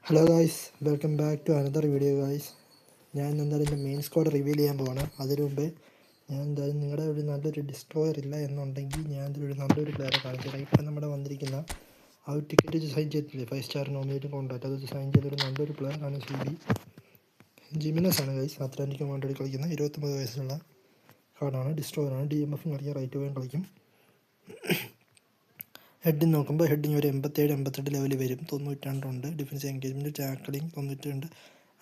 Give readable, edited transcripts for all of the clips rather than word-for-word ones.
Hello guys, welcome back to another video guys. ഞാൻ എന്തായാലും എൻ്റെ മെയിൻ സ്ക്വാഡ് റിവീൽ ചെയ്യാൻ പോവാണ്. അതിനു മുമ്പ് ഞാൻ എന്തായാലും നിങ്ങളുടെ ഒരു നല്ലൊരു ഡിസ്ട്രോയർ ഇല്ല എന്നുണ്ടെങ്കിൽ ഞാൻ ഇതിലൊരു നല്ലൊരു പ്ലെയറെ കാണിച്ചുതരാം. ഇപ്പം നമ്മുടെ വന്നിരിക്കുന്ന ആ ഒരു ടിക്കറ്റ് സൈൻ ചെയ്തിട്ടില്ലേ, 5 സ്റ്റാർ നോമിനേറ്റ് കോൺട്രാക്ട്, അത് സൈൻ ചെയ്തൊരു നല്ലൊരു പ്ലെയറാണ് ജിമിനസ് ആണ് ഗൈസ്. അത്ലാന്റിക് വേണ്ടി കളിക്കുന്ന 29 വയസ്സുള്ള കാർഡാണ്. ഡിസ്ട്രോയറാണ്. DMF കളിക്കുക, റൈറ്റ് വേയും കളിക്കും. ഹെഡിങ് നോക്കുമ്പോൾ ഹെഡിങ് ഒരു 87-88 ലെവൽ വരും. 92 ഉണ്ട്. ഡിഫൻസ് എൻഗേജ്മെൻറ്റ്, ടാക്ലിങ് 92,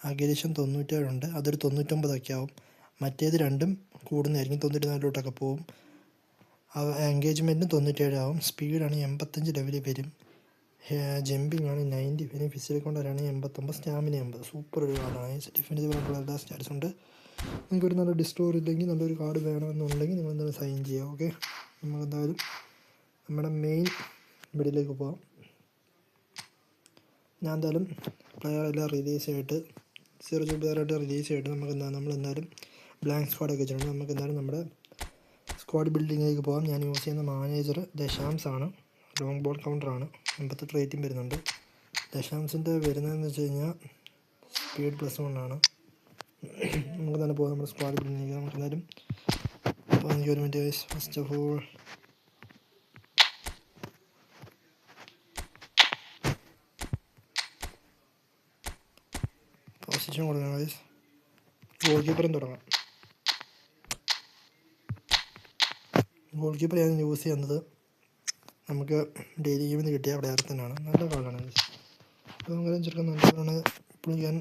അഗ്രഷൻ 97 ഉണ്ട്. അതൊരു 99 ആവും. മറ്റേത് രണ്ടും കൂടുന്നതായിരിക്കും, 94 പോവും. എൻഗേജ്മെൻറ്റും 97 ആവും. സ്പീഡാണ് 85 ലെവലിൽ വരും. ജമ്പിങ് ആണ് 90, പിന്നെ ഫിസിക്കൽ കൊണ്ടാണ് 89, സ്റ്റാമിന 80. സൂപ്പർ ഒരു കാർഡാണ്. ഡിഫൻസീവ് ആയിട്ടുള്ള എല്ലാ സ്റ്റാറ്റ്സ് ഉണ്ട്. നിങ്ങൾക്കൊരു നല്ല ഡിസ്ട്രോർ ഇല്ലെങ്കിൽ നല്ലൊരു കാർഡ് വേണമെന്നുണ്ടെങ്കിൽ നിങ്ങൾ എന്തായാലും സൈൻ ചെയ്യുക. ഓക്കെ, നമുക്ക് എന്തായാലും നമ്മുടെ മെയിൻ വീഡിയോയിലേക്ക് പോകാം. ഞാൻ എന്തായാലും പ്ലെയറെല്ലാം റിലീസ് ചെയ്തിട്ട് 0 പ്ലെയറായിട്ട് റിലീസ് ചെയ്തിട്ട് നമ്മളെന്തായാലും ബ്ലാങ്ക് സ്ക്വാഡൊക്കെ വെച്ചിട്ടുണ്ട്. നമുക്ക് എന്തായാലും നമ്മുടെ സ്ക്വാഡ് ബിൽഡിങ്ങിലേക്ക് പോകാം. ഞാൻ യൂസ് ചെയ്യുന്ന മാനേജർ ദശാംസാണ്. ലോങ് ബോൾ കൗണ്ടറാണ്. 88 റേറ്റിംഗ് വരുന്നുണ്ട്. ദശാംസിൻ്റെ വരുന്നതെന്ന് വെച്ച് കഴിഞ്ഞാൽ സ്പീഡ് +1 ആണ്. നമുക്ക് തന്നെ പോകാം നമ്മുടെ സ്ക്വാഡ് ബിൽഡിങ്ങിലേക്ക്. നമുക്ക് എന്തായാലും എനിക്ക് ഒരു minute. First of all position കൊടുക്കണം ഗൈസ്. ഗോൾ കീപ്പറും തുടങ്ങാം. ഗോൾ കീപ്പർ ഞാൻ യൂസ് ചെയ്യുന്നത് നമുക്ക് ഡെയിലി ഗെയിമിൽ കിട്ടിയ പ്ലെയർ തന്നെയാണ്. നല്ല കാർഡാണ് ഗൈസ്. അപ്പോൾ നമുക്ക് ചെറുക്കാൻ നല്ലതാണ്. ഇപ്പോൾ ഞാൻ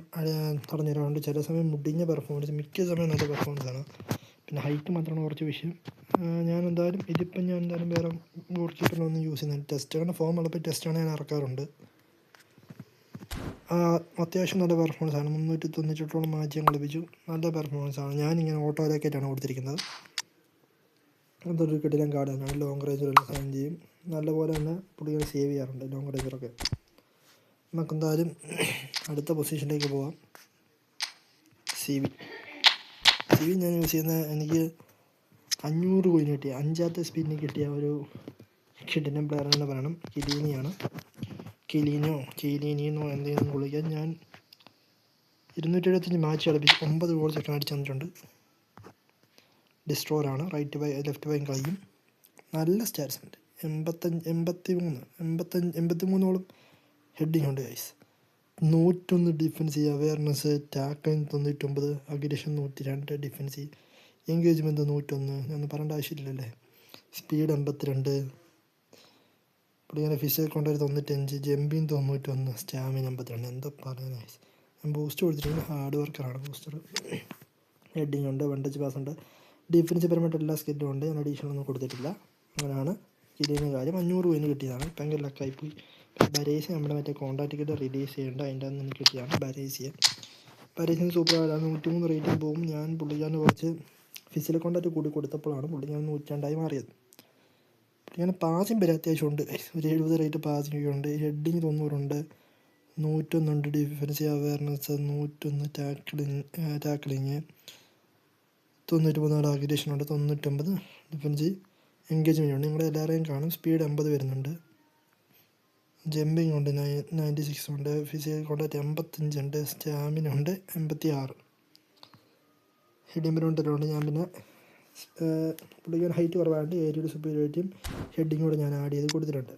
പറഞ്ഞു തരാറുണ്ട്, ചില സമയം മുടിഞ്ഞ പെർഫോമൻസ്, മിക്ക സമയം നല്ല പെർഫോമൻസാണ്. പിന്നെ ഹൈറ്റ് മാത്രമാണ് കുറച്ച് വിഷയം. ഞാൻ എന്തായാലും വേറെ ഗോൾ കീപ്പറിനൊന്നും യൂസ് ചെയ്യുന്നില്ല. ടെസ്റ്റാണ് ഫോം ഉള്ളപ്പോൾ ടെസ്റ്റാണ് ഞാൻ ഇറക്കാറുണ്ട്. അത്യാവശ്യം നല്ല പെർഫോമൻസാണ്. 398 മാച്ച് ഞാൻ കളിപ്പിച്ചു. നല്ല പെർഫോമൻസാണ്. ഞാനിങ്ങനെ ഓട്ടോയിലേക്കായിട്ടാണ് കൊടുത്തിരിക്കുന്നത്. അതൊരു കിടിലൻ കാർഡ് തന്നെയാണ്. ലോങ് റേഞ്ചിലെല്ലാം സൈൻ ചെയ്യും. നല്ലപോലെ തന്നെ പുള്ളികൾ സേവ് ചെയ്യാറുണ്ട് ലോങ് റേഞ്ചറൊക്കെ. നമുക്കെന്തായാലും അടുത്ത പൊസിഷനിലേക്ക് പോകാം. സി വി ഞാൻ യൂസ് ചെയ്യുന്ന, എനിക്ക് 500 കോയിൻ കിട്ടിയ 5ാമത്തെ സ്പിന്നിൽ കിട്ടിയ ഒരു കിടിലൻ പ്ലെയർ എന്ന് പറയണം. കീലീനിയോ എന്തെങ്കിലും വിളിക്കാൻ. ഞാൻ 275 മാച്ച് കളിപ്പിച്ച് 9 ഗോൾസൊക്കെ അടിച്ചു തന്നിട്ടുണ്ട്. ഡിസ്ട്രോയറാണ്. ലെഫ്റ്റ് ബൈ കളിക്കും. നല്ല സ്റ്റാറ്റ്സ് ഉണ്ട്. 83 ഹെഡിങ് ഉണ്ട് guys. 101 defence, awareness, tackling 99, aggression 102, defence engagement 101. ഞാൻ പറയേണ്ട ആവശ്യമില്ലല്ലേ. സ്പീഡ് 82, പുള്ളിങ്ങനെ ഫിസിക്കൽ കൊണ്ട് 95, ജമ്പിങ് 91, സ്റ്റാമിന 82. എന്താ പറയാൻ ഗൈസ്. ഞാൻ ബൂസ്റ്റ് കൊടുത്തിട്ടുണ്ട്. Hard വർക്കറാണ് booster. ഹെഡിങ് ഉണ്ട്, വണ്ടേജ് പാസ് ഉണ്ട്, ഡിഫൻസ് പരമായിട്ട് എല്ലാ സ്കില്ലും ഉണ്ട്. ഞാൻ അഡീഷണൽ ഒന്നും കൊടുത്തിട്ടില്ല. അങ്ങനെയാണ് കിലിയൻ്റെ കാര്യം. 500 കോയിന് കിട്ടിയതാണ്. ഭയങ്കര ലക്കായിപ്പോയി. ബരേസ് നമ്മുടെ മറ്റേ കോൺട്രാക്ട് ടിക്കറ്റ് റിലീസ് ചെയ്യേണ്ട, അതിൻ്റെ അന്ന് എനിക്ക് കിട്ടിയതാണ് ബരേസിന് സൂപ്പർ ആയതാണ്. 103 റേറ്റിംഗ് പോകും. ഞാൻ പുള്ളിക്കാരന് കുറച്ച് ഫിസിക്കൽ കോൺടാക്റ്റ് കൂടി കൊടുത്തപ്പോഴാണ് പുള്ളിക്കാരൻ 102 മാറിയത്. പുള്ളിക്കാരൻ പാസിങ് വരെ അത്യാവശ്യമുണ്ട്. ഒരു 70 റേറ്റ് പാസിങ് ഒക്കെ ഉണ്ട്. ഹെഡിങ് 90 ഉണ്ട്, 101 ഉണ്ട്. ഡിഫൻസീവ് അവെയർനെസ് 101, ടാക്ലിങ് 93, അഗ്രഷൻ ഉണ്ട് 99, ഡിഫൻസ് എൻഗേജ്മെൻറ്റ് ഉണ്ട്. നിങ്ങളുടെ എല്ലാവരെയും കാണും. സ്പീഡ് 80 വരുന്നുണ്ട്. ജമ്പിങ് ഉണ്ട് 96 ഉണ്ട്. ഫിസിക്കൽ കോൺടാക്റ്റ് 85 ഉണ്ട്. സ്റ്റാമിന ഉണ്ട് 86. ഹെഡിങ് ഉണ്ട്. ഞാൻ പിന്നെ പുള്ളിക്കാൻ ഹൈറ്റ് കുറവായിട്ട് ഏരിയയുടെ സുപ്പീരിയോറിറ്റിയും ഹെഡിങ് കൂടെ ഞാൻ ആഡ് ചെയ്ത് കൊടുത്തിട്ടുണ്ട്.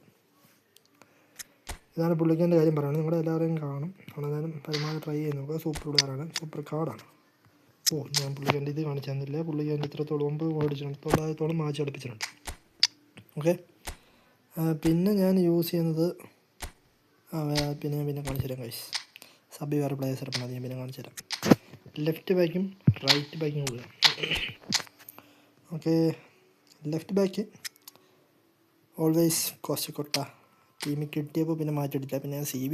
ഇതാണ് പുള്ളിക്കാൻ്റെ കാര്യം പറയുന്നത്. നിങ്ങളുടെ എല്ലാവരെയും കാണും. നമ്മളെന്തായാലും പരമാവധി ട്രൈ ചെയ്ത് നോക്കുക. സൂപ്പർ പ്ലെയറാണ്, സൂപ്പർ കാർഡാണ്. ഞാൻ പുള്ളിക്കാൻ്റെ ഇത് കാണിച്ചു തന്നില്ല. പുള്ളിക്കാൻ്റെ ഇത്രത്തോളം 9 ഗോൾ അടിച്ചിട്ടുണ്ട്. 900 മാച്ച് കളിപ്പിച്ചിട്ടുണ്ട്. ഓക്കെ, പിന്നെ ഞാൻ യൂസ് ചെയ്യുന്നത് പിന്നെ കാണിച്ചു തരാം ഗൈസ്. വേറെ പ്ലേയേഴ്സ് എടുക്കണം. അത് ഞാൻ പിന്നെ കാണിച്ചു തരാം. ലെഫ്റ്റ് ബാക്കും റൈറ്റ് ബാക്കും കൂടെ. Okay, left back always Costacurta. ടീമിൽ കിട്ടിയപ്പോൾ പിന്നെ മാറ്റിയെടുത്തില്ല. പിന്നെ CB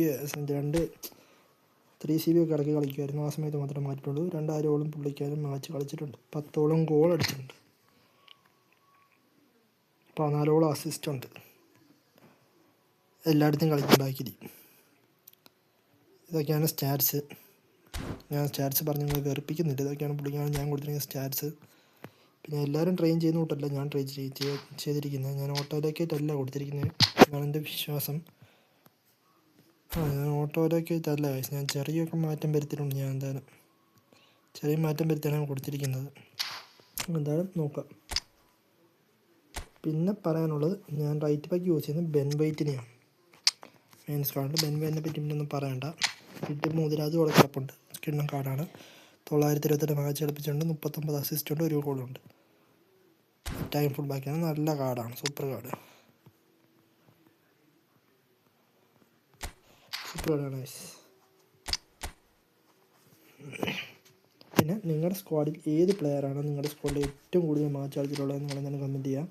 3 CB ഒക്കെ ഇടയ്ക്ക് കളിക്കുമായിരുന്നു. ആ സമയത്ത് മാത്രമേ മാറ്റിയിട്ടുള്ളൂ. 2000 പുള്ളിക്കാരും മാച്ച് കളിച്ചിട്ടുണ്ട്. 10 ഗോൾ അടിച്ചിട്ടുണ്ട്. 14 അസിസ്റ്റ് ഉണ്ട്. എല്ലായിടത്തും കളിക്കും ബാക്കിൽ. ഇതൊക്കെയാണ് സ്റ്റാറ്റ്സ്. ഞാൻ സ്റ്റാറ്റ്സ് പറഞ്ഞ് നിങ്ങൾ വെറുപ്പിക്കുന്നില്ല. ഇതൊക്കെയാണ് പുള്ളിക്കാണ് ഞാൻ കൊടുത്തിരിക്കുന്ന സ്റ്റാറ്റ്സ്. പിന്നെ എല്ലാവരും ട്രെയിൻ ചെയ്യുന്ന കൂട്ടല്ല ഞാൻ ട്രെയിൻ ചെയ്തിരിക്കുന്നത്. ഞാൻ ഓട്ടോയിലേക്കായിട്ടല്ല കൊടുത്തിരിക്കുന്നത്. അതാണ് എൻ്റെ വിശ്വാസം. ഞാൻ ഓട്ടോയിലൊക്കെ ഇതല്ല ഗൈസ്, ഞാൻ ചെറിയൊക്കെ മാറ്റം വരുത്തിയിട്ടുണ്ട്. ഞാൻ എന്തായാലും ചെറിയ മാറ്റം വരുത്തിയാണ് കൊടുത്തിരിക്കുന്നത്. എന്തായാലും നോക്കാം. പിന്നെ പറയാനുള്ളത്, ഞാൻ റൈറ്റ് ബാക്ക് യൂസ് ചെയ്യുന്നത് ബെൻ വൈറ്റിനെയാണ്. മെയിൻ സ്ക്വാഡിൽ ബെൻ വൈറ്റിനെ പറ്റി ഒന്നും പറയണ്ട. കിട്ടി മുതിരാജ് കൂടെ കിടപ്പുണ്ട്. കിണ്ണം കാർഡാണ്. 928 മാച്ച് കളിപ്പിച്ചിട്ടുണ്ട്. 39 അസിസ്റ്റ് ഉണ്ട്, 1 ഗോളുണ്ട്. Time full ബാക്കാണ്. നല്ല കാർഡാണ്, സൂപ്പർ കാർഡാണ് ഗൈസ്. പിന്നെ നിങ്ങളുടെ സ്ക്വാഡിൽ ഏത് പ്ലെയറാണ് നിങ്ങളുടെ സ്ക്വാഡിൽ ഏറ്റവും കൂടുതൽ മാച്ച് കളിച്ചിട്ടുള്ളത് നിങ്ങളെന്താണ് കമൻറ്റ് ചെയ്യാം.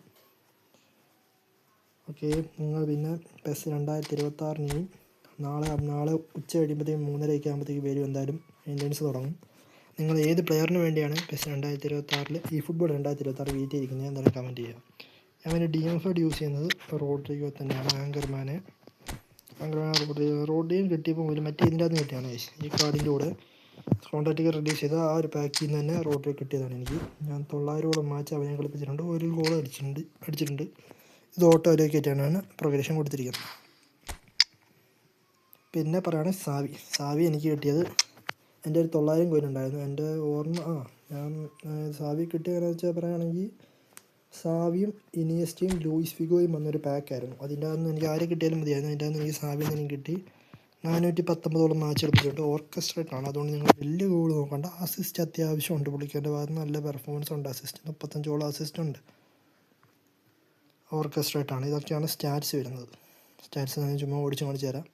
ഓക്കെ, നിങ്ങൾ പിന്നെ PES 2026 നാളെ ഉച്ച കഴിയുമ്പോഴത്തേക്കും 3:30 ആകുമ്പോഴത്തേക്ക് വരും. എന്തായാലും മെയിൻ്റെനൻസ് തുടങ്ങും. നിങ്ങൾ ഏത് പ്ലെയറിന് വേണ്ടിയാണ് PES 2026 ഈ ഫുട്ബോൾ 2026 വെയിറ്റ് ചെയ്തിരിക്കുന്നത് എന്തായാലും കമൻറ്റ് ചെയ്യുക. ഞാൻ DMF യൂസ് ചെയ്യുന്നത് റോഡ്രിഗോ തന്നെയാണ്. ആങ്കർമാനെ റോഡ്രിഗോ കിട്ടിയപ്പോൾ ഒരു മറ്റേ ഇതിൻ്റെ അകത്ത് കിട്ടിയാണ് ഈ കാർഡിൻ്റെ കൂടെ കോൺട്രാക്റ്റ് റിലീസ് ചെയ്ത ആ ഒരു പാക്കിൽ നിന്ന് തന്നെ റോഡ്രിഗോ കിട്ടിയതാണ് എനിക്ക്. ഞാൻ 900 മാച്ച് അവനെ കളിപ്പിച്ചിട്ടുണ്ട്, 1 ഗോൾ അടിച്ചിട്ടുണ്ട്. ഇത് ഓട്ടോയിലേക്കായിട്ടാണ് പ്രോഗ്രഷൻ കൊടുത്തിരിക്കുന്നത്. പിന്നെ പറയുകയാണെങ്കിൽ സാവി എനിക്ക് കിട്ടിയത് എൻ്റെ ഒരു 900 കോയിൻ ഉണ്ടായിരുന്നു. എൻ്റെ ഓർമ്മ ഞാൻ സാവി കിട്ടിയതെന്ന് വെച്ചാൽ പറയുകയാണെങ്കിൽ സാവിയും ഇനിയസ്റ്റയും ലൂയിസ് ഫിഗോയും വന്നൊരു പാക്കായിരുന്നു. അതിൻ്റെ അകത്ത് എനിക്ക് ആരെ കിട്ടിയാലും മതിയായിരുന്നു. അതിൻ്റെ അകത്ത് എനിക്ക് സാവിയിൽ നിന്ന് കിട്ടി. 419 മാച്ച് കളിപ്പിച്ചിട്ടുണ്ട്. ഓർക്കസ്ട്രേറ്റാണ്, അതുകൊണ്ട് നിങ്ങൾ വലിയ ഗോൾ നോക്കണ്ട. അസിസ്റ്റ് അത്യാവശ്യമുണ്ട് പുള്ളിക്കാരുടെ ഭാഗത്ത്, നല്ല പെർഫോമൻസ് ഉണ്ട്. അസിസ്റ്റ് 35 അസിസ്റ്റ് ഉണ്ട്. ഓർക്കസ്ട്രേറ്റാണ്. ഇതൊക്കെയാണ് സ്റ്റാറ്റ്സ് വരുന്നത്. സ്റ്റാറ്റ്സ് ഞാൻ ചുമ്മാ ഓടിച്ച് കാണിച്ചു തരാം.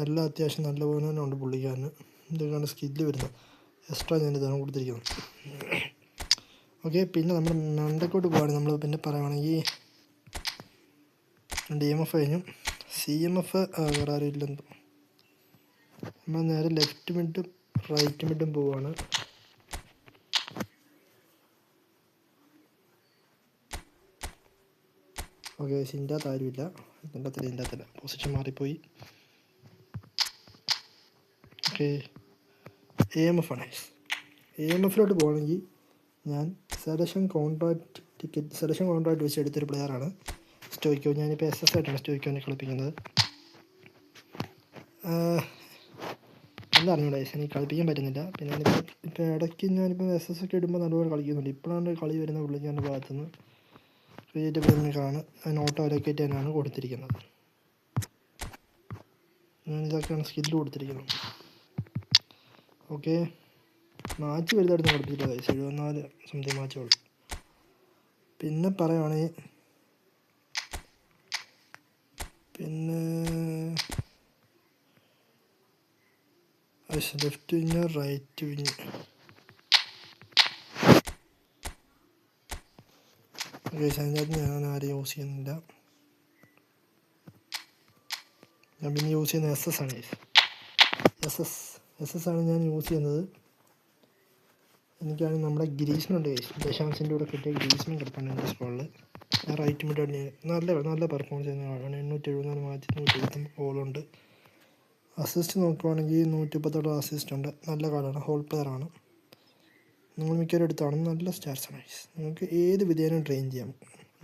എല്ലാം അത്യാവശ്യം നല്ല പോലെ തന്നെ ഉണ്ട് പുള്ളിക്കാരന്. ഇതൊക്കെയാണ് സ്കില്ല് വരുന്നത്. എക്സ്ട്രാ ഞാനിതാണ് കൊടുത്തിരിക്കുന്നത്. ഓക്കെ, പിന്നെ നമ്മൾ മണ്ടക്കോട്ട് പോവുകയാണ്. നമ്മൾ പിന്നെ പറയുകയാണെങ്കിൽ DMF കഴിഞ്ഞു. CMF വേറെ ആരും ഇല്ലെന്ന്. നമ്മൾ നേരെ ലെഫ്റ്റ് മിഡും റൈറ്റ് മിഡും പോവുകയാണ്. ഓക്കെ, ഇതിൻ്റെ അകത്ത് ആരുമില്ല. ഇതിൻ്റെ അകത്തില്ല, പൊസിഷൻ മാറിപ്പോയി. ഓക്കെ, AMF ആണ്. AMFിലോട്ട് പോകണമെങ്കിൽ ഞാൻ സെലക്ഷൻ കോൺട്രാക്റ്റ് വെച്ച് എടുത്തൊരു പ്ലെയറാണ് സ്റ്റോയ്ക്കോ. ഞാനിപ്പോൾ SS ആയിട്ടാണ് സ്റ്റോയ്ക്കോനെ കളിപ്പിക്കുന്നത്. എന്താ അറിഞ്ഞൂടാ, എനിക്ക് കളിപ്പിക്കാൻ പറ്റുന്നില്ല. പിന്നെ ഇപ്പോൾ ഇടയ്ക്ക് ഞാനിപ്പോൾ SS ഒക്കെ ഇടുമ്പോൾ നല്ലപോലെ കളിക്കുന്നുണ്ട്. ഇപ്പോഴാണ് കളി വരുന്ന പുള്ളിക്കാരൻ്റെ ഭാഗത്തുനിന്ന്. ക്രിയേറ്റീവ് ഗെയിമിങ്ങാണ്. അതിന് ഓട്ടോ ലൊക്കേറ്റ് തന്നെയാണ് കൊടുത്തിരിക്കുന്നത്. ഞാനിതൊക്കെയാണ് സ്കില്ല് കൊടുത്തിരിക്കുന്നത്. ഓക്കെ, മാച്ച് വലുതായിട്ട് കളിപ്പിച്ചില്ല. 74 സംതിങ് മാച്ചുകൾ. പിന്നെ പറയുകയാണെങ്കിൽ ലെഫ്റ്റ് വിങ് റൈറ്റ് വിങ് അതിനകത്ത് ഞാൻ ആരെയും യൂസ് ചെയ്യുന്നില്ല. ഞാൻ പിന്നെ യൂസ് ചെയ്യുന്നത് SS ആണ്. SS ആണ് ഞാൻ യൂസ് ചെയ്യുന്നത്. എനിക്കാണെങ്കിൽ നമ്മുടെ ഗ്രീസ്മനുണ്ട്. ദശാംശിൻ്റെ കൂടെ കിട്ടിയ ഗ്രീസ്മൻ കിടപ്പുണ്ട് എൻ്റെ സ്കോളിൽ. ഞാൻ റൈറ്റ് മിഡാണ്. നല്ല പെർഫോമൻസ് ചെയ്യുന്നതാണ്. 874 മാച്ച് 170 ഗോളുണ്ട്. അസിസ്റ്റ് നോക്കുവാണെങ്കിൽ 137 അസിസ്റ്റ് ഉണ്ട്. നല്ല കാർഡാണ്, ഹോൾ പ്ലെയറാണ്. നിങ്ങൾ മിക്കവരും എടുത്താണ്. നല്ല സ്റ്റാറ്റ്സാണ്. നിങ്ങൾക്ക് ഏത് വിധേയനും ട്രെയിൻ ചെയ്യാം.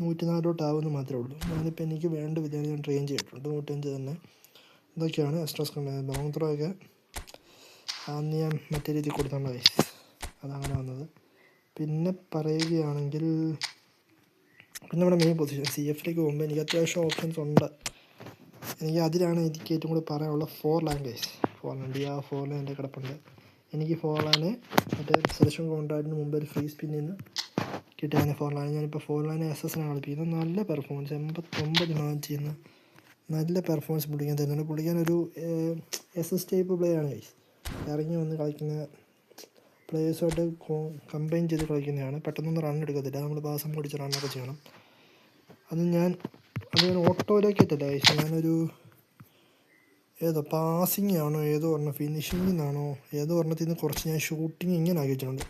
104 ആവുമെന്ന് മാത്രമേ ഉള്ളൂ. ഞാനിപ്പോൾ എനിക്ക് വേണ്ട വിധേയനം ഞാൻ ട്രെയിൻ ചെയ്തിട്ടുണ്ട്. 105 തന്നെ. ഇതൊക്കെയാണ് എക്സ്ട്രാ സ്കോർ. ലോങ് ത്രോ ഒക്കെ അന്ന് ഞാൻ മറ്റേ രീതിയിൽ കൊടുത്തോണ്ട് അതങ്ങനെ വന്നത്. പിന്നെ പറയുകയാണെങ്കിൽ പിന്നെ നമ്മുടെ മെയിൻ പൊസിഷൻ CFലേക്ക് പോകുമ്പോൾ എനിക്ക് അത്യാവശ്യം ഓപ്ഷൻസ് ഉണ്ട്. അതിലാണ് എനിക്ക് ഏറ്റവും കൂടുതൽ പറയാനുള്ള ഫോർലാൻഡ് എൻ്റെ കിടപ്പുണ്ട്. എനിക്ക് ഫോർലാൻഡ് മറ്റേ സെലക്ഷൻ കോൺട്രാക്റ്റിന് മുമ്പ് ഒരു ഫ്രീ സ്പിന്നിൽ നിന്ന് കിട്ടിയാണ് ഫോർലാൻഡ്. ഞാനിപ്പോൾ ഫോർലാൻഡ് SS-നാണ് കളിപ്പിക്കുന്നത്. നല്ല പെർഫോമൻസ്, 89 മാച്ച് ചെയ്യുന്ന നല്ല പെർഫോമൻസ് പുള്ളിക്കാൻ തരുന്നുണ്ട്. പുള്ളിക്കാൻ ഒരു SS ടൈപ്പ് പ്ലേ ആണ്. ഇറങ്ങി വന്ന് കളിക്കുന്ന പ്ലേയേഴ്സുമായിട്ട് കമ്പൈൻ ചെയ്ത് കളിക്കുന്നതാണ്. പെട്ടെന്നൊന്നും റൺ എടുക്കത്തില്ല. നമ്മൾ പാസം പിടിച്ച് റണ്ണൊക്കെ ചെയ്യണം. അത് ഞാൻ ഓട്ടോയിലേക്കല്ല. ഞാനൊരു പാസിങ് ആണോ ഫിനിഷിംഗ് നിന്നാണോ ഒരെണ്ണത്തിൽ നിന്ന് കുറച്ച് ഞാൻ ഷൂട്ടിങ് ഇങ്ങനെ ആക്കി വെച്ചിട്ടുണ്ട്.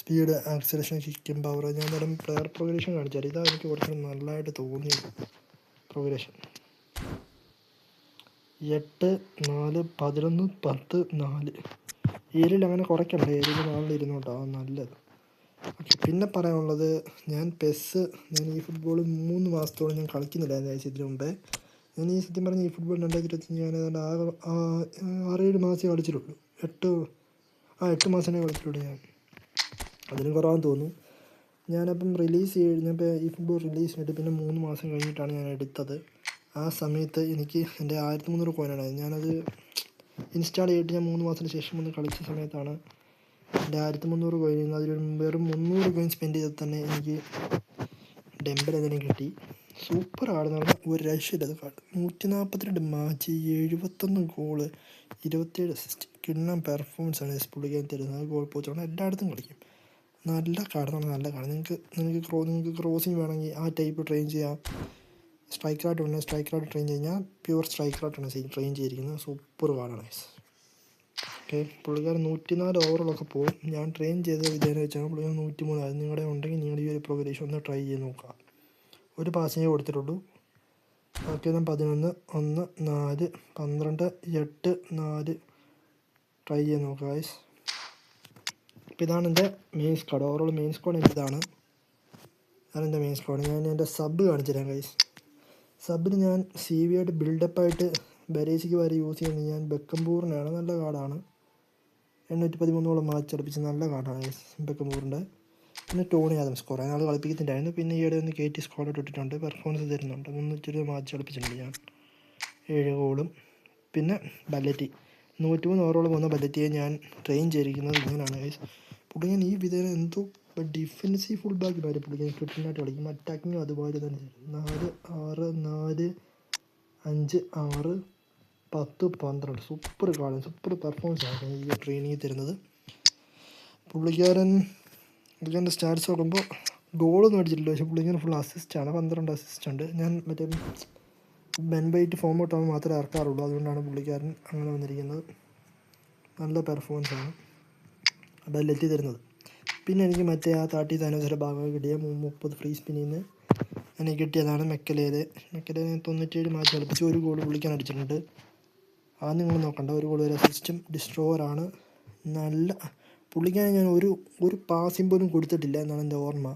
സ്പീഡ് ആക്സിലേഷൻ, കിക്കും, പവർ. ഞാൻ നേരം പ്ലെയർ പ്രോഗ്രഷൻ കാണിച്ചാൽ ഇതാണ് എനിക്ക് കുറച്ചുകൂടി നല്ലതായിട്ട് തോന്നിയത്. പ്രോഗ്രഷൻ 8, 4, 11, 10, 4 ഏരിയയിൽ അങ്ങനെ കുറയ്ക്കണ്ട. ഏരിയയിൽ 4 ഇരുന്നോട്ടോ, നല്ലത്. ഓക്കെ, പിന്നെ പറയാനുള്ളത് ഞാൻ ഈ ഫുട്ബോൾ 3 മാസത്തോളം ഞാൻ കളിക്കുന്നില്ലായിരുന്നു ഇതിന് മുമ്പേ. ഞാൻ ഈ സത്യം പറഞ്ഞ ഈ ഫുട്ബോൾ 2025 ഞാൻ ഏതാണ്ട് 6-7 മാസമേ കളിച്ചിട്ടുള്ളൂ. 8 മാസമേ കളിച്ചിട്ടുള്ളൂ ഞാൻ. അതിനും കുറവാന്ന് തോന്നുന്നു. ഞാനപ്പം ഞാനിപ്പോൾ ഈ ഫുട്ബോൾ റിലീസ് ചെയ്തിട്ട് പിന്നെ 3 മാസം കഴിഞ്ഞിട്ടാണ് ഞാൻ എടുത്തത്. ആ സമയത്ത് എനിക്ക് എൻ്റെ 1300 കോയിനാണ്. ഞാനത് ഇൻസ്റ്റാൾ ചെയ്തിട്ട് ഞാൻ 3 മാസത്തിന് ശേഷം ഒന്ന് കളിച്ച സമയത്താണ് എൻ്റെ 1300 കോയിനിൽ നിന്ന് അതിലൊരു വെറും 300 കോയിൻ സ്പെൻഡ് ചെയ്താൽ തന്നെ എനിക്ക് ഡെമ്പൽ എന്തെങ്കിലും കിട്ടി. സൂപ്പർ കാർഡെന്ന് പറഞ്ഞാൽ ഒരു രക്ഷയില്ല. അത് കാർഡ് 142 മാച്ച്, 71 ഗോള്, 27 അസിസ്റ്റ്. കിണ്ണം പെർഫോമൻസാണ് പുള്ളിക്കാൻ തരുന്നത്. ഗോൾ പോസ്റ്റാണ്, എല്ലായിടത്തും കളിക്കും. നല്ല കാർഡെന്ന് പറഞ്ഞാൽ നല്ല കാർഡ്. നിങ്ങൾക്ക് ക്രോസിങ് വേണമെങ്കിൽ ആ ടൈപ്പ് ട്രെയിൻ ചെയ്യാം. സ്ട്രൈക്കറായിട്ട് വേണമെങ്കിൽ സ്ട്രൈക്കറായിട്ട് ട്രെയിൻ കഴിഞ്ഞാൽ പ്യുവർ സ്ട്രൈക്കറായിട്ടാണ് ട്രെയിൻ ചെയ്തിരിക്കുന്നത്. സൂപ്പർ കാർഡാണ്. ഓക്കെ, പുള്ളിക്കാരൻ 104 ഓവറുകളൊക്കെ പോകും. ഞാൻ ട്രെയിൻ ചെയ്ത വിധേന വെച്ചാണ് പുള്ളിക്കാരൻ 103 ആയത്. നിങ്ങളുടെ ഉണ്ടെങ്കിൽ നിങ്ങൾ ഈ ഒരു പ്രോഗ്രേഷൻ ഒന്ന് ട്രൈ ചെയ്ത് നോക്കുക. ഒരു പാസിങ്ങേ കൊടുത്തിട്ടുള്ളൂ. ബാക്കിയൊന്നും 11, 1, 4, 12, 8, 4 ട്രൈ ചെയ്ത് നോക്കുക ഗൈസ്. അപ്പോൾ ഇതാണ് എൻ്റെ main squad. Overall main squad ഇതാണ് എൻ്റെ മെയിൻ സ്ക്വാഡ്. ഞാൻ എൻ്റെ സബ് കാണിച്ചു തരാം ഗൈസ്. സബിന് ഞാൻ CV ആയിട്ട് ബിൽഡപ്പായിട്ട് ബരേസിക്ക് വരെ യൂസ് ചെയ്യുന്നത് ഞാൻ ബെക്കംപൂറിനാണ്. നല്ല കാർഡാണ്. 813 മാച്ച് അടുപ്പിച്ച് നല്ല കാർഡാണ് ഗൈസ് ബെക്കംപൂറിൻ്റെ. പിന്നെ ടോണി ആദംസ് കുറേ നാൾ കളിപ്പിക്കുന്നുണ്ടായിരുന്നു. പിന്നെ ഈയിടെ ഒന്ന് കയറ്റി സ്ക്വാഡോട്ട് ഇട്ടിട്ടുണ്ട്. പെർഫോമൻസ് തരുന്നുണ്ട്. 320 മാച്ച് കളിപ്പിച്ചിട്ടുണ്ട് ഞാൻ, 7 ഗോളും. പിന്നെ ബല്ലറ്റി 103 ഓവറോളം പോകുന്ന ബല്ലറ്റിയെ ഞാൻ ട്രെയിൻ ചെയ്തിരിക്കുന്നത് ഇങ്ങനെയാണ് ഗൈസ്. പുള്ളിക്കാൻ ഈ വിധേന എന്തോ ഡിഫൻസീവ് ഫുൾ ബാക്ക് വരെ പുള്ളിക്കാൻ കിട്ടുന്നതായിട്ട് കളിക്കും. അറ്റാക്കിങ്ങും അതുപോലെ തന്നെ 4, 6, 4, 5, 6, 10, 12 സൂപ്പർ കാർഡ്, സൂപ്പർ പെർഫോമൻസ് ആണ് ഈ ട്രെയിനിങ് തരുന്നത്. പുള്ളിക്കാരൻ്റെ സ്റ്റാറ്റ്സ് നോക്കുമ്പോൾ ഗോളൊന്നും അടിച്ചിട്ടില്ല, പക്ഷേ പുള്ളിക്കാരൻ ഫുൾ അസിസ്റ്റാണ്. 12 അസിസ്റ്റ് ഉണ്ട്. ഞാൻ മറ്റേ ബെൻബൈറ്റ് ഫോം ഔട്ടാകുമ്പോൾ മാത്രമേ ഇറക്കാറുള്ളൂ. അതുകൊണ്ടാണ് പുള്ളിക്കാരൻ അങ്ങനെ വന്നിരിക്കുന്നത്. നല്ല പെർഫോമൻസാണ് ബെല്ലറ്റി തരുന്നത്. പിന്നെ എനിക്ക് മറ്റേ ആ 30 താനോസിൻ്റെ ഭാഗം കിട്ടിയ 30 ഫ്രീ സ്പിന്നിൽ നിന്ന് എനിക്ക് കിട്ടിയതാണ് മെക്കലേൽ 97 മാച്ച് കളിപ്പിച്ച് 1 ഗോൾ പുള്ളിക്കാൻ അടിച്ചിട്ടുണ്ട്. അത് നിങ്ങൾ നോക്കണ്ട, 1 ഗോൾ ഒരു അസിസ്റ്റും ഡിസ്ട്രോവറാണ്. നല്ല പുള്ളിക്കാൻ ഞാൻ ഒരു പാസിങ് പോലും കൊടുത്തിട്ടില്ല എന്നാണ് എൻ്റെ ഓർമ്മ.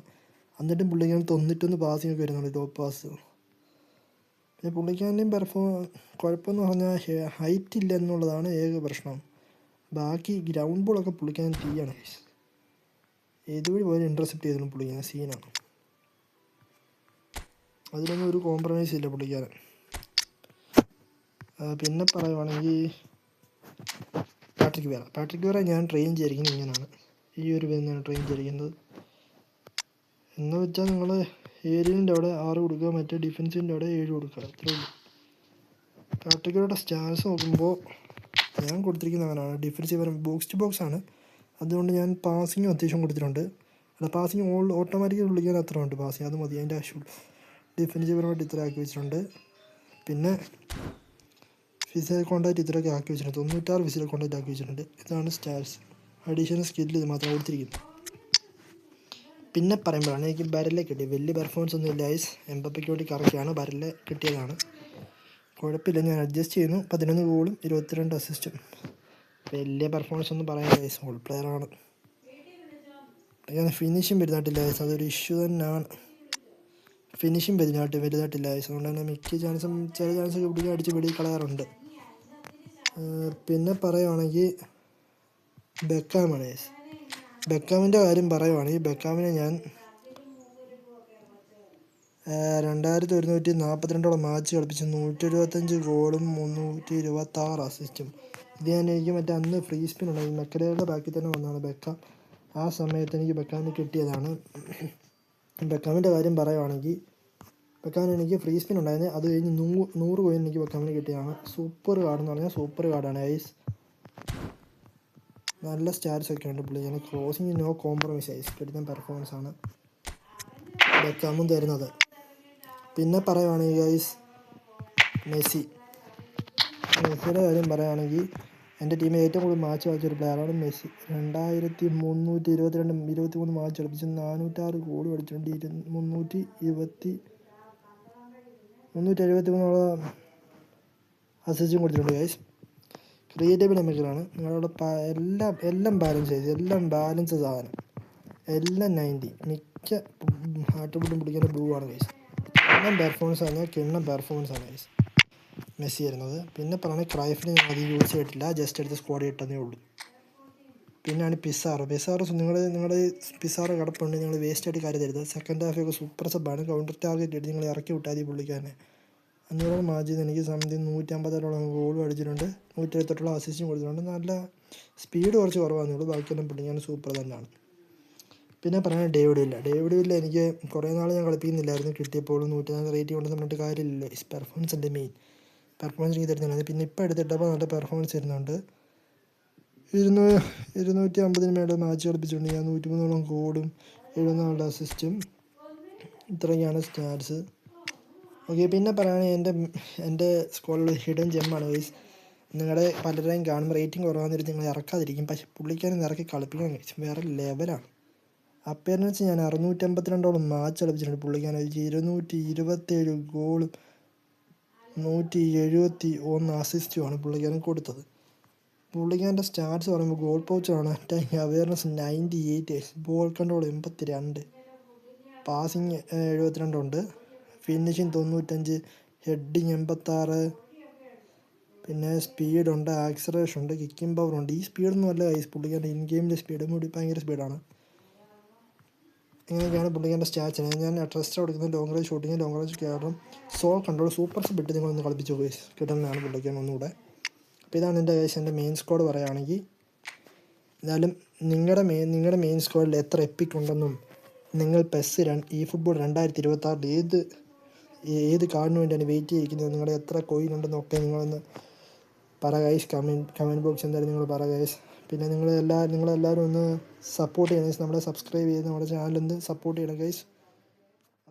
എന്നിട്ടും പുള്ളിക്കാൻ 91 പാസിങ്ങൊക്കെ വരുന്നുണ്ട്, ടോപ്പ് പാസ്. പിന്നെ പുള്ളിക്കാരൻ്റെയും കുഴപ്പമെന്ന് പറഞ്ഞാൽ ഹൈറ്റ് ഇല്ല എന്നുള്ളതാണ് ഏക പ്രശ്നം. ബാക്കി ഗ്രൗണ്ട് ബോളൊക്കെ പുള്ളിക്കാൻ തീയാണ്. ഏതുവഴി പോലെ ഇൻ്റർസെപ്റ്റ് ചെയ്തോളും പുള്ളിക്കാൻ, സീനാണ്. അതിലൊന്നും ഒരു കോംപ്രമൈസ് ഇല്ല പുള്ളിക്കാരൻ. പിന്നെ പറയുവാണെങ്കിൽ പാട്രിക് വേറ ഞാൻ ട്രെയിൻ ചെയ്തിരിക്കുന്നത് ഇങ്ങനെയാണ്. ഈ ഒരു വിധമാണ് ട്രെയിൻ ചെയ്തിരിക്കുന്നത്. എന്ന് വെച്ചാൽ നിങ്ങൾ ഏരിയലിൻ്റെ അവിടെ 6 കൊടുക്കുക, മറ്റേ ഡിഫൻസിൻ്റെ അവിടെ 7 കൊടുക്കുക, അത്രേ ഉള്ളൂ. പാട്രിക് വേറയുടെ സ്റ്റാൻസ് നോക്കുമ്പോൾ ഞാൻ കൊടുത്തിരിക്കുന്നത് അങ്ങനെയാണ്. ഡിഫൻസീവ് ബോക്സ് ടു ബോക്സ് ആണ്. അതുകൊണ്ട് ഞാൻ പാസിങ്ങും അത്യാവശ്യം കൊടുത്തിട്ടുണ്ട്. അല്ല, പാസിങ് ഓട്ടോമാറ്റിക്കലി വിളിക്കാൻ അത്ര ഉണ്ട് പാസിങ്, അത് മതി, അതിൻ്റെ ആവശ്യമുള്ളൂ. ഡിഫൻസീവ് പരമായിട്ട് ഇത്ര ആക്കി വെച്ചിട്ടുണ്ട്. പിന്നെ ഫിസിക്കൽ കോൺടാക്റ്റ് ഇത്രയൊക്കെ ആക്കി വെച്ചിട്ടുണ്ട്. 96 ഫിസിക്കൽ കോൺടാക്റ്റ് ആക്കി വെച്ചിട്ടുണ്ട്. ഇതാണ് സ്റ്റാറ്റ്സ്. അഡീഷണൽ സ്കില്ല് ഇത് മാത്രം കൊടുത്തിരിക്കുന്നു. പിന്നെ പറയുമ്പോഴാണ് എനിക്ക് ബരലെ കിട്ടിയത്. വലിയ പെർഫോമൻസ് ഒന്നും ഇല്ല ഗൈസ്. എംബപ്പയ്ക്ക് വേണ്ടി കറക്റ്റാണ്, ബരലെ കിട്ടിയതാണ്. കുഴപ്പമില്ല, ഞാൻ അഡ്ജസ്റ്റ് ചെയ്യുന്നു. 11 ഗോളും 22 അസിസ്റ്റും. വലിയ പെർഫോമൻസ് ഒന്നും പറയാൻ ഗൈസ്, ഓൾ പ്ലെയറാണ്. ഫിനിഷിങ് വലുതായിട്ടില്ല ഗൈസ്, അതൊരു ഇഷ്യൂ തന്നെയാണ്. ഫിനിഷിങ് വലുതായിട്ടില്ല ഗൈസ്. അതുകൊണ്ട് തന്നെ മിക്ക ചില ചാൻസൊക്കെ പിടിക്കാൻ അടിച്ച് വെളിയിൽ കളയാറുണ്ട്. പിന്നെ പറയുവാണെങ്കിൽ ബെക്കാമാണ് ഗൈസ്. ബെക്കാമിൻ്റെ കാര്യം പറയുവാണെങ്കിൽ ബെക്കാമിനെ ഞാൻ 2142 മാച്ച് കളിപ്പിച്ച് 175 ഗോളും 326 അസിസ്റ്റും. ഇത് ഞാൻ എനിക്ക് മറ്റേ അന്ന് ഫ്രീ സ്പിൻ ഉണ്ടായി മെക്കലയുടെ ബാക്കിൽ തന്നെ വന്നതാണ് ബെക്കാം. ആ സമയത്ത് എനിക്ക് ബെക്കാമിന് കിട്ടിയതാണ്. ബെക്കാമിൻ്റെ കാര്യം പറയുവാണെങ്കിൽ ബെക്കാമിന് എനിക്ക് ഫ്രീ സ്പിൻ ഉണ്ടായിരുന്നു. അത് കഴിഞ്ഞ് 100 കോയിൻ എനിക്ക് ബെക്കാമിന് കിട്ടിയതാണ്. സൂപ്പർ കാർഡെന്ന് പറഞ്ഞാൽ സൂപ്പർ കാർഡാണ് ഐസ്. നല്ല സ്റ്റാറ്റ്സ് ഒക്കെ ഉണ്ട് പുള്ളി. ഞാൻ ക്രോസിങ് നോ കോംപ്രമൈസ് ഐസ്. കിട്ടുന്ന പെർഫോമൻസ് ആണ് ബെക്കാമും തരുന്നത്. പിന്നെ പറയുവാണെങ്കിൽ ഐസ് മെസ്സിയുടെ കാര്യം പറയുകയാണെങ്കിൽ എൻ്റെ ടീമിൽ ഏറ്റവും കൂടുതൽ മാച്ച് കളിച്ചൊരു പ്ലെയറാണ് മെസ്സി. 2323 മാച്ച് കളിപ്പിച്ച് 406 ഗോൾ കളിച്ചിട്ടുണ്ട്. 373 അസിസ്റ്റും കൊടുത്തിട്ടുണ്ട് ഗൈസ്. ക്രിയേറ്റീവ് മെമ്മറികളാണ് നിങ്ങളവിടെ എല്ലാം ബാലൻസ് ചെയ്ത്, എല്ലാം ബാലൻസ് സാധനം, എല്ലാം 90. മിക്ക ഹാർട്ട് ബുട്ടും പിടിക്കുന്ന ബ്ലൂ ആണ് ഗൈസ്. എല്ലാം പെർഫോമൻസ് ആണ്, കിണ്ണ പെർഫോമൻസ് ആണ് ഗൈസ്. മെസ്സി വരുന്നത്. പിന്നെ പറയുന്നത് ക്രൈഫിനെ ഞാൻ അത് യൂസ് ചെയ്തിട്ടില്ല, ജസ്റ്റ് എടുത്ത് സ്ക്വാഡിൽ ഇട്ടതേ ഉള്ളൂ. പിന്നെയാണ് പിസാറോ. നിങ്ങളുടെ പിസാറോ കിടപ്പുണ്ട്, നിങ്ങൾ വേസ്റ്റ് ആയിട്ട് കരുതരുത്. സെക്കൻഡ് ഹാഫൊക്കെ സൂപ്പർ സബ്ബാണ്. കൗണ്ടർ ടാർഗറ്റ് ഇട്ട് നിങ്ങൾ ഇറക്കി വിട്ടാൽ പുള്ളിക്കാരനെ. 500 മാച്ച് ചെയ്ത് എനിക്ക് സംതിങ് 150ഓളം ഗോളും അടിച്ചിട്ടുണ്ട്, 178ഓളം അസിസ്റ്റും കൊടുത്തിട്ടുണ്ട്. നല്ല സ്പീഡ് കുറച്ച് കുറവാന്നേ ഉള്ളൂ, ബാക്കിയെല്ലാം പുള്ളിക്കാരൻ സൂപ്പർ തന്നെയാണ്. പിന്നെ പറയാൻ ഡേവിഡ് വില്ല എനിക്ക് കുറേ നാൾ ഞാൻ കളിപ്പിക്കുന്നില്ലായിരുന്നു, കിട്ടിയപ്പോൾ 104 റേറ്റിംഗ് ഉണ്ടെന്ന് പറഞ്ഞിട്ട് കാര്യമില്ലല്ലോ. പെർഫോമൻസ് എൻ്റെ മെയിൻ പെർഫോമൻസ് എനിക്ക് തരുന്നുണ്ട്. പിന്നെ ഇപ്പോൾ എടുത്തിട്ടപ്പോൾ നല്ല പെർഫോമൻസ് തരുന്നുണ്ട്. 250 മേലെ മാച്ച് കളിപ്പിച്ചിട്ടുണ്ട് ഞാൻ. 103ഓളം ഗോളും 74 അസിസ്റ്റും. ഇത്രയൊക്കെയാണ് സ്റ്റാറ്റ്സ്. ഓക്കെ, പിന്നെ പറയുകയാണെങ്കിൽ എൻ്റെ സ്ക്വാഡിൽ ഹിഡൻ ജെമ്മാണ് ഗൈസ്. നിങ്ങളുടെ പലരെയും കാണുമ്പോൾ റേറ്റിംഗ് കുറവാന്നിട്ട് നിങ്ങൾ ഇറക്കാതിരിക്കും, പക്ഷേ പുള്ളിക്കാരൻ ഇറക്കി കളിപ്പിക്കാൻ കഴിച്ചു, വേറെ ലെവലാണ്. അപ്പേർനെച്ച് ഞാൻ 652ഓളം മാച്ച് കളിപ്പിച്ചിട്ടുണ്ട്. പുള്ളിക്കാരൻ 227 ഗോളും 171 അസിസ്റ്റുമാണ് പുള്ളിക്കാരൻ കൊടുത്തത്. പുള്ളിക്കാരൻ്റെ സ്റ്റാറ്റ്സ് പറയുമ്പോൾ ഗോൾ പൗച്ചാണ്, attacking awareness 98, ball control 82, passing 72 ഉണ്ട്, ഫിനിഷിങ് 95, ഹെഡിങ് 86, പിന്നെ സ്പീഡുണ്ട്, ആക്സലറേഷൻ ഉണ്ട്, കിക്കിംഗ് പവർ ഉണ്ട്. ഈ സ്പീഡൊന്നും അല്ല ഗൈസ് പുള്ളിക്കാരൻ്റെ ഇൻ ഗെയിമിൻ്റെ സ്പീഡ്, മുടി ഭയങ്കര സ്പീഡാണ്. ഇങ്ങനെയൊക്കെയാണ് പുള്ളിക്കാരൻ്റെ സ്റ്റാറ്റ്സ്. ഞാൻ ട്രസ്റ്റ് കൊടുക്കുന്നത് long range shooting, long range കയറും, സോൾ കൺട്രോൾ, സൂപ്പർ സ്പിട്ട് നിങ്ങളൊന്ന് കളിപ്പിച്ചു ഗൈസ്, കിട്ടുന്നതാണ് പുള്ളിക്കാരൻ ഒന്നുകൂടെ. അപ്പോൾ ഇതാണ് എൻ്റെ മെയിൻ സ്ക്വാഡ് പറയുകയാണെങ്കിൽ. എന്നാലും നിങ്ങളുടെ മെയിൻ സ്ക്വാഡിൽ എത്ര എപ്പിക് ഉണ്ടെന്നും നിങ്ങൾ ഈ ഫുട്ബോൾ 2026 ഏത് കാർഡിന് വേണ്ടിയാണ് വെയിറ്റ് ചെയ്യിക്കുന്നത്, നിങ്ങളുടെ എത്ര കോയിൻ ഉണ്ടെന്നൊക്കെ നിങ്ങളൊന്ന് പറ ഗൈസ്. കമൻറ്റ് ബോക്സ് എന്തായാലും നിങ്ങൾ പറ ഗൈസ്. പിന്നെ നിങ്ങളെല്ലാവരും ഒന്ന് സപ്പോർട്ട് ചെയ്യണം ഗൈസ്, നമ്മളെ സബ്സ്ക്രൈബ് ചെയ്ത് നമ്മുടെ ചാനലൊന്ന് സപ്പോർട്ട് ചെയ്യണം ഗൈസ്.